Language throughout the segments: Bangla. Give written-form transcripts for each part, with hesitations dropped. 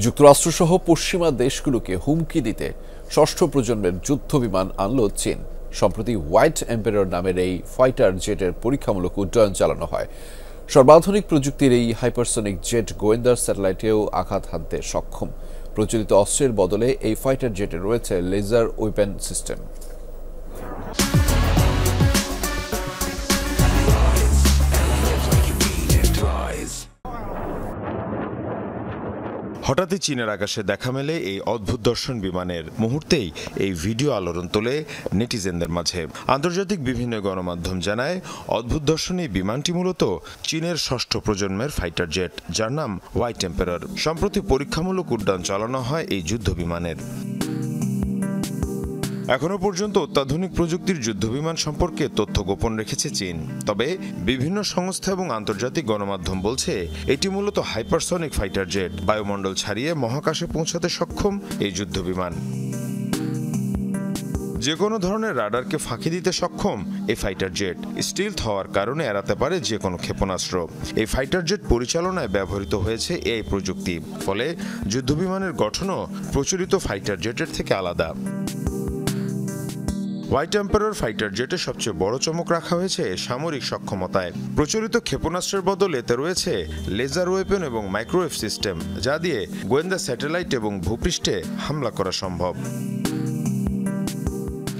যুক্তরাষ্ট্রসহ পশ্চিমা দেশগুলোকে হুমকি দিতে ষষ্ঠ প্রজন্মের যুদ্ধ বিমান আনল চীন। সম্প্রতি হোয়াইট এম্পায়ার নামের এই ফাইটার জেটের পরীক্ষামূলক উড্ডয়ন চালানো হয়। সর্বাধুনিক প্রযুক্তির এই হাইপারসনিক জেট গোয়েন্দার স্যাটেলাইটেও আঘাত হানতে সক্ষম। প্রচলিত অস্ত্রের বদলে এই ফাইটার জেটে রয়েছে লেজার ওয়েপন সিস্টেম। হঠাৎই চীনের আকাশে দেখা মেলে এই অদ্ভুত দর্শন বিমানের। মুহূর্তেই এই ভিডিও আলোড়ন তোলে নেটিজেনদের মাঝে। আন্তর্জাতিক বিভিন্ন গণমাধ্যম জানায়, অদ্ভুত দর্শন এই বিমানটি মূলত চীনের ষষ্ঠ প্রজন্মের ফাইটার জেট, যার নাম হোয়াইট এম্পায়ার। সম্প্রতি পরীক্ষামূলক উড্ডয়ন চালানো হয় এই যুদ্ধ বিমানের। এখনো পর্যন্ত অত্যাধুনিক প্রযুক্তির যুদ্ধবিমান সম্পর্কে তথ্য গোপন রেখেছে চীন। তবে বিভিন্ন সংস্থা এবং আন্তর্জাতিক গণমাধ্যম বলছে, এটি মূলত হাইপারসনিক ফাইটার জেট, বায়ুমণ্ডল ছাড়িয়ে মহাকাশে পৌঁছাতে সক্ষম এই যুদ্ধবিমান। যে কোনো ধরনের রাডারকে ফাঁকি দিতে সক্ষম এই ফাইটার জেট স্টিলথ হওয়ার কারণে এড়াতে পারে যে কোনো ক্ষেপণাস্ত্র। এই ফাইটার জেট পরিচালনায় ব্যবহৃত হয়েছে এই প্রযুক্তি, ফলে যুদ্ধবিমানের গঠনও প্রচলিত ফাইটার জেটের থেকে আলাদা। হোয়াইট এম্পায়ার ফাইটার জেটের সবচেয়ে বড় চমক রাখা হয়েছে সামরিক সক্ষমতায়। প্রচলিত ক্ষেপণাস্ত্রের বদলে এতে রয়েছে লেজার ওয়েপন এবং মাইক্রোওয়েভ সিস্টেম, যা দিয়ে গোয়েন্দা স্যাটেলাইট এবং ভূপৃষ্ঠে হামলা করা সম্ভব।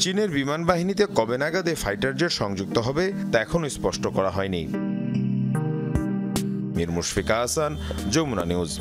চীনের বিমান বাহিনীতে কবে নাগাদ এই ফাইটার জেট সংযুক্ত হবে তা এখনও স্পষ্ট করা হয়নি। মীর মুশফিকা হাসান, যমুনা নিউজ।